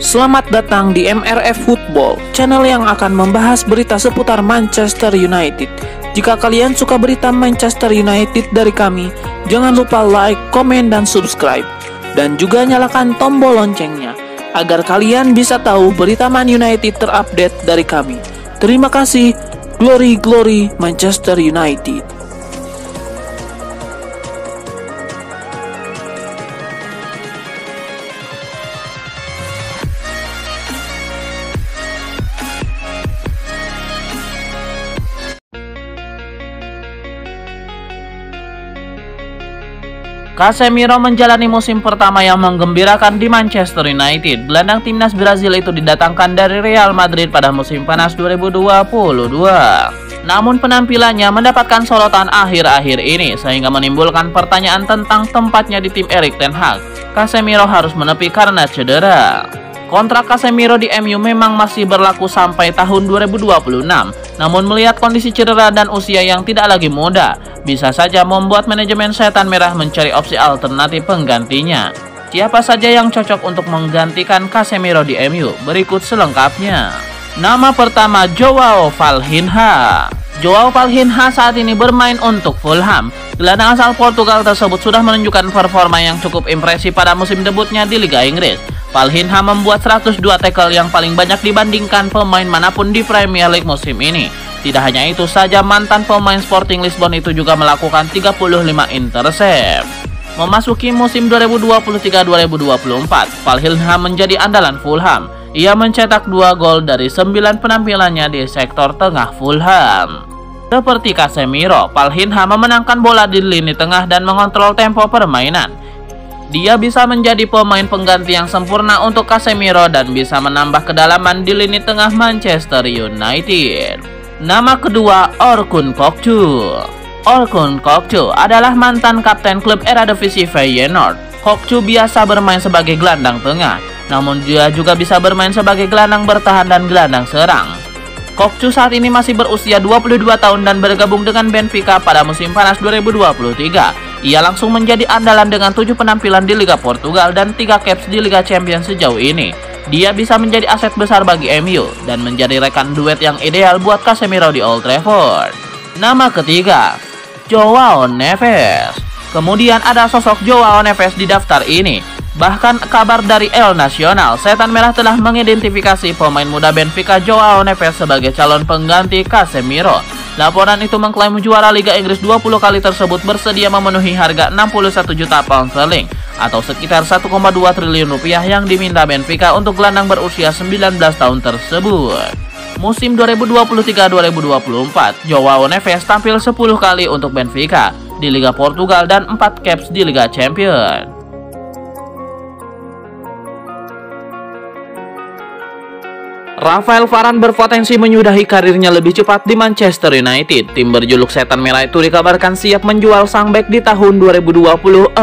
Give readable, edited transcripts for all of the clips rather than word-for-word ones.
Selamat datang di MRF Football, channel yang akan membahas berita seputar Manchester United. Jika kalian suka berita Manchester United dari kami, jangan lupa like, komen, dan subscribe. Dan juga nyalakan tombol loncengnya, agar kalian bisa tahu berita Man United terupdate dari kami. Terima kasih, Glory Glory Manchester United. Casemiro menjalani musim pertama yang menggembirakan di Manchester United. Gelandang timnas Brazil itu didatangkan dari Real Madrid pada musim panas 2022. Namun penampilannya mendapatkan sorotan akhir-akhir ini sehingga menimbulkan pertanyaan tentang tempatnya di tim Erik ten Hag. Casemiro harus menepi karena cedera. Kontrak Casemiro di MU memang masih berlaku sampai tahun 2026. Namun melihat kondisi cedera dan usia yang tidak lagi muda, bisa saja membuat manajemen Setan Merah mencari opsi alternatif penggantinya. Siapa saja yang cocok untuk menggantikan Casemiro di MU? Berikut selengkapnya. Nama pertama, Joao Palhinha. Joao Palhinha saat ini bermain untuk Fulham. Gelandang asal Portugal tersebut sudah menunjukkan performa yang cukup impresif pada musim debutnya di Liga Inggris. Palhinha membuat 102 tackle yang paling banyak dibandingkan pemain manapun di Premier League musim ini. Tidak hanya itu saja, mantan pemain Sporting Lisbon itu juga melakukan 35 intercept. Memasuki musim 2023-2024, Palhinha menjadi andalan Fulham. Ia mencetak 2 gol dari 9 penampilannya di sektor tengah Fulham. Seperti Casemiro, Palhinha memenangkan bola di lini tengah dan mengontrol tempo permainan. Dia bisa menjadi pemain pengganti yang sempurna untuk Casemiro dan bisa menambah kedalaman di lini tengah Manchester United. Nama kedua, Orkun Kökçü. Orkun Kökçü adalah mantan kapten klub Eredivisie Feyenoord. Kökçü biasa bermain sebagai gelandang tengah, namun dia juga bisa bermain sebagai gelandang bertahan dan gelandang serang. Kökçü saat ini masih berusia 22 tahun dan bergabung dengan Benfica pada musim panas 2023. Ia langsung menjadi andalan dengan 7 penampilan di Liga Portugal dan 3 caps di Liga Champions sejauh ini. Dia bisa menjadi aset besar bagi MU dan menjadi rekan duet yang ideal buat Casemiro di Old Trafford. Nama ketiga, Joao Neves. Kemudian ada sosok Joao Neves di daftar ini. Bahkan kabar dari El Nacional, Setan Merah telah mengidentifikasi pemain muda Benfica Joao Neves sebagai calon pengganti Casemiro. Laporan itu mengklaim juara Liga Inggris 20 kali tersebut bersedia memenuhi harga 61 juta pound sterling atau sekitar 1,2 triliun rupiah yang diminta Benfica untuk gelandang berusia 19 tahun tersebut. Musim 2023-2024, Joao Neves tampil 10 kali untuk Benfica di Liga Portugal dan 4 caps di Liga Champions. Rafael Varane berpotensi menyudahi karirnya lebih cepat di Manchester United. Tim berjuluk Setan Merah itu dikabarkan siap menjual sang bek di tahun 2024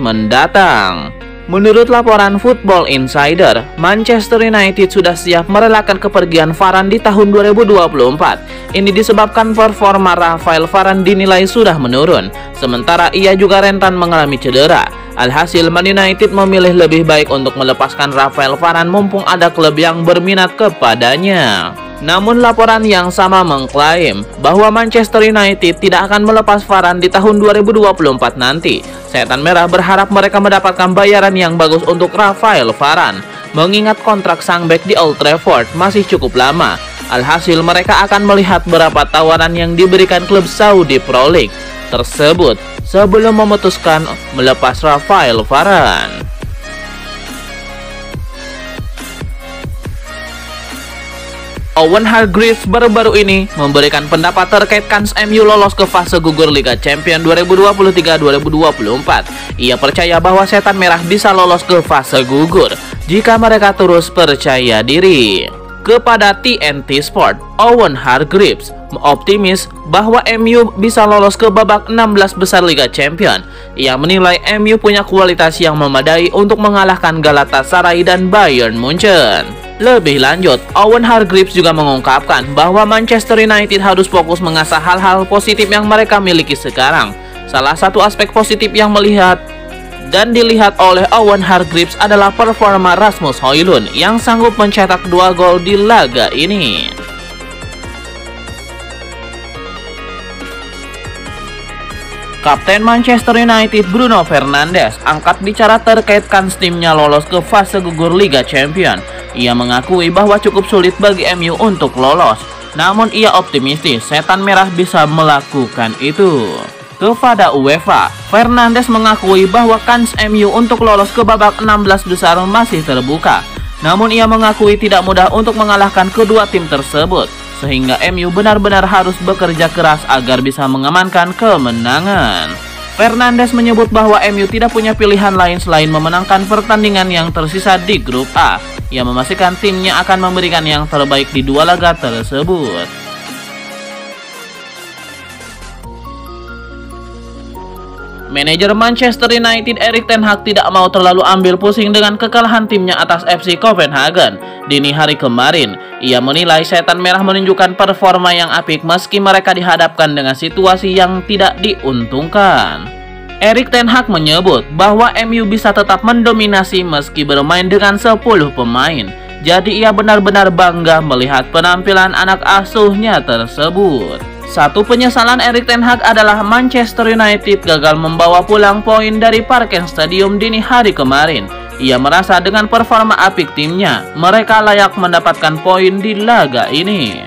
mendatang. Menurut laporan Football Insider, Manchester United sudah siap merelakan kepergian Varane di tahun 2024. Ini disebabkan performa Rafael Varane dinilai sudah menurun, sementara ia juga rentan mengalami cedera. Alhasil, Man United memilih lebih baik untuk melepaskan Rafael Varane mumpung ada klub yang berminat kepadanya. Namun laporan yang sama mengklaim bahwa Manchester United tidak akan melepas Varane di tahun 2024 nanti. Setan Merah berharap mereka mendapatkan bayaran yang bagus untuk Rafael Varane, mengingat kontrak sang bek di Old Trafford masih cukup lama. Alhasil, mereka akan melihat berapa tawaran yang diberikan klub Saudi Pro League tersebut sebelum memutuskan melepas Rafael Varane. Owen Hargreaves baru-baru ini memberikan pendapat terkait kans MU lolos ke fase gugur Liga Champions 2023-2024. Ia percaya bahwa Setan Merah bisa lolos ke fase gugur jika mereka terus percaya diri. Kepada TNT Sport, Owen Hargreaves optimis bahwa MU bisa lolos ke babak 16 besar Liga Champions. Ia menilai MU punya kualitas yang memadai untuk mengalahkan Galatasaray dan Bayern Munchen. Lebih lanjut, Owen Hargreaves juga mengungkapkan bahwa Manchester United harus fokus mengasah hal-hal positif yang mereka miliki sekarang. Salah satu aspek positif yang Dan dilihat oleh Owen Hargreaves adalah performa Rasmus Højlund yang sanggup mencetak 2 gol di laga ini. Kapten Manchester United Bruno Fernandes angkat bicara terkait kans timnya lolos ke fase gugur Liga Champions. Ia mengakui bahwa cukup sulit bagi MU untuk lolos, namun ia optimistis setan merah bisa melakukan itu. Kepada UEFA, Fernandes mengakui bahwa kans MU untuk lolos ke babak 16 besar masih terbuka, namun ia mengakui tidak mudah untuk mengalahkan kedua tim tersebut, sehingga MU benar-benar harus bekerja keras agar bisa mengamankan kemenangan. Fernandes menyebut bahwa MU tidak punya pilihan lain selain memenangkan pertandingan yang tersisa di grup A. Ia memastikan timnya akan memberikan yang terbaik di 2 laga tersebut. Manajer Manchester United Erik ten Hag tidak mau terlalu ambil pusing dengan kekalahan timnya atas FC Copenhagen dini hari kemarin. Ia menilai setan merah menunjukkan performa yang apik meski mereka dihadapkan dengan situasi yang tidak diuntungkan. Erik ten Hag menyebut bahwa MU bisa tetap mendominasi meski bermain dengan 10 pemain. Jadi ia benar-benar bangga melihat penampilan anak asuhnya tersebut. Satu penyesalan Erik ten Hag adalah Manchester United gagal membawa pulang poin dari Parken Stadium dini hari kemarin. Ia merasa dengan performa apik timnya, mereka layak mendapatkan poin di laga ini.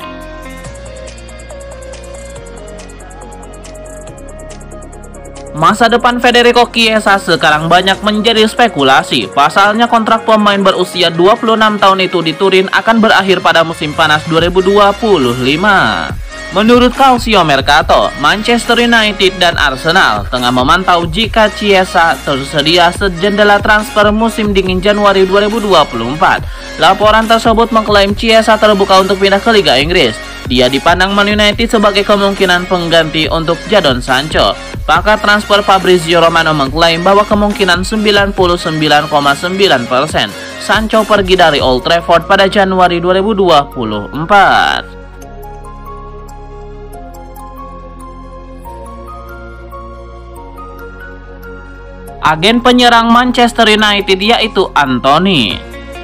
Masa depan Federico Chiesa sekarang banyak menjadi spekulasi. Pasalnya kontrak pemain berusia 26 tahun itu di Turin akan berakhir pada musim panas 2025. Menurut Calcio Mercato, Manchester United dan Arsenal tengah memantau jika Chiesa tersedia sejendela transfer musim dingin Januari 2024. Laporan tersebut mengklaim Chiesa terbuka untuk pindah ke Liga Inggris. Dia dipandang Man United sebagai kemungkinan pengganti untuk Jadon Sancho. Pakar transfer Fabrizio Romano mengklaim bahwa kemungkinan 99,9% Sancho pergi dari Old Trafford pada Januari 2024. Agen penyerang Manchester United yaitu Antony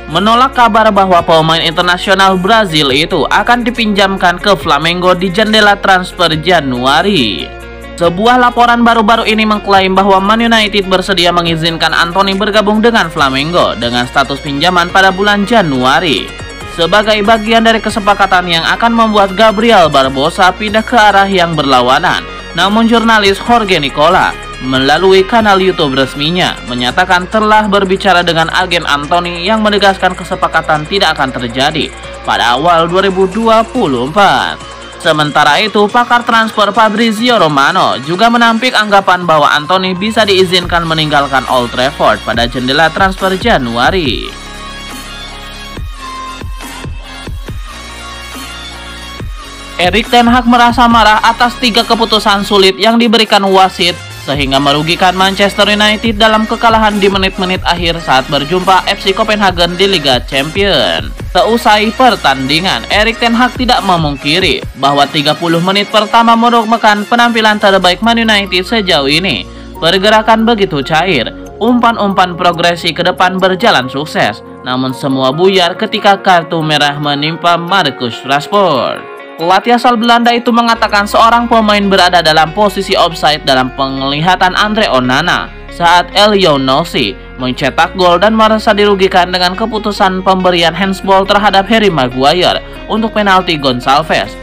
menolak kabar bahwa pemain internasional Brazil itu akan dipinjamkan ke Flamengo di jendela transfer Januari. Sebuah laporan baru-baru ini mengklaim bahwa Man United bersedia mengizinkan Antony bergabung dengan Flamengo dengan status pinjaman pada bulan Januari, sebagai bagian dari kesepakatan yang akan membuat Gabriel Barbosa pindah ke arah yang berlawanan. Namun jurnalis Jorge Nicola melalui kanal YouTube resminya menyatakan telah berbicara dengan agen Antony yang menegaskan kesepakatan tidak akan terjadi pada awal 2024. Sementara itu, pakar transfer Fabrizio Romano juga menampik anggapan bahwa Antony bisa diizinkan meninggalkan Old Trafford pada jendela transfer Januari. Erik ten Hag merasa marah atas 3 keputusan sulit yang diberikan wasit sehingga merugikan Manchester United dalam kekalahan di menit-menit akhir saat berjumpa FC Copenhagen di Liga Champions. Seusai pertandingan, Erik ten Hag tidak memungkiri bahwa 30 menit pertama merupakan penampilan terbaik Man United sejauh ini. Pergerakan begitu cair, umpan-umpan progresi ke depan berjalan sukses, namun semua buyar ketika kartu merah menimpa Marcus Rashford. Pelatih asal Belanda itu mengatakan seorang pemain berada dalam posisi offside dalam penglihatan Andre Onana saat Elyounoussi mencetak gol dan merasa dirugikan dengan keputusan pemberian handsball terhadap Harry Maguire untuk penalti Gonçalves.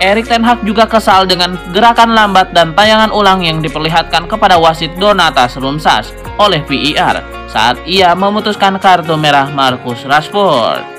Erik ten Hag juga kesal dengan gerakan lambat dan tayangan ulang yang diperlihatkan kepada wasit Donatas Rumsas oleh VAR saat ia memutuskan kartu merah Marcus Rashford.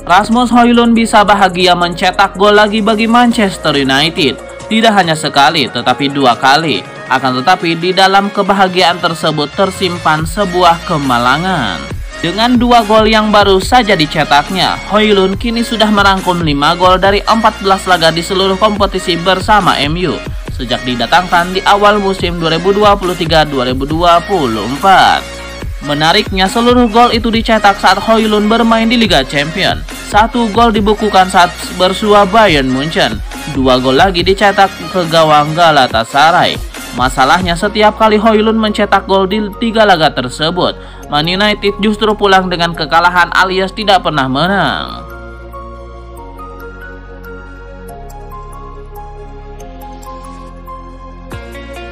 Rasmus Højlund bisa bahagia mencetak gol lagi bagi Manchester United. Tidak hanya sekali, tetapi 2 kali. Akan tetapi di dalam kebahagiaan tersebut tersimpan sebuah kemalangan. Dengan 2 gol yang baru saja dicetaknya, Højlund kini sudah merangkum 5 gol dari 14 laga di seluruh kompetisi bersama MU sejak didatangkan di awal musim 2023-2024. Menariknya, seluruh gol itu dicetak saat Højlund bermain di Liga Champions. 1 gol dibukukan saat bersua Bayern Munchen, 2 gol lagi dicetak ke gawang Galatasaray. Masalahnya setiap kali Højlund mencetak gol di 3 laga tersebut, Man United justru pulang dengan kekalahan alias tidak pernah menang.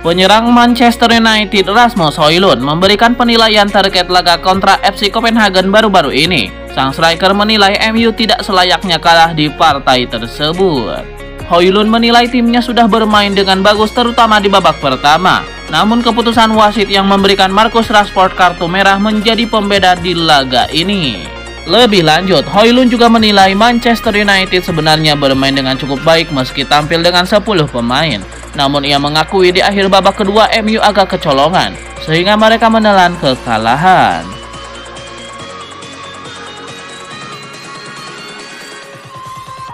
Penyerang Manchester United Rasmus Højlund memberikan penilaian terkait laga kontra FC Copenhagen baru-baru ini. Sang striker menilai MU tidak selayaknya kalah di partai tersebut. Højlund menilai timnya sudah bermain dengan bagus terutama di babak pertama. Namun keputusan wasit yang memberikan Marcus Rashford kartu merah menjadi pembeda di laga ini. Lebih lanjut, Højlund juga menilai Manchester United sebenarnya bermain dengan cukup baik meski tampil dengan 10 pemain. Namun ia mengakui di akhir babak kedua MU agak kecolongan, sehingga mereka menelan kekalahan.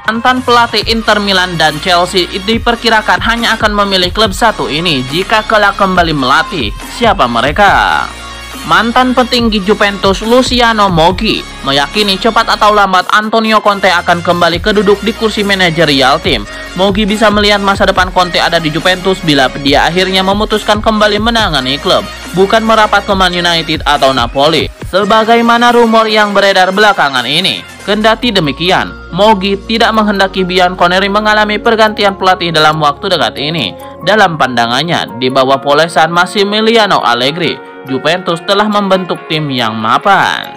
Mantan pelatih Inter Milan dan Chelsea diperkirakan hanya akan memilih klub satu ini jika kelak kembali melatih. Siapa mereka? Mantan petinggi Juventus Luciano Moggi meyakini cepat atau lambat Antonio Conte akan kembali keduduk di kursi manajerial tim. Moggi bisa melihat masa depan Conte ada di Juventus bila dia akhirnya memutuskan kembali menangani klub, bukan merapat ke Man United atau Napoli, sebagaimana rumor yang beredar belakangan ini. Kendati demikian, Moggi tidak menghendaki Bian Connery mengalami pergantian pelatih dalam waktu dekat ini. Dalam pandangannya, di bawah polesan Massimiliano Allegri, Juventus telah membentuk tim yang mapan.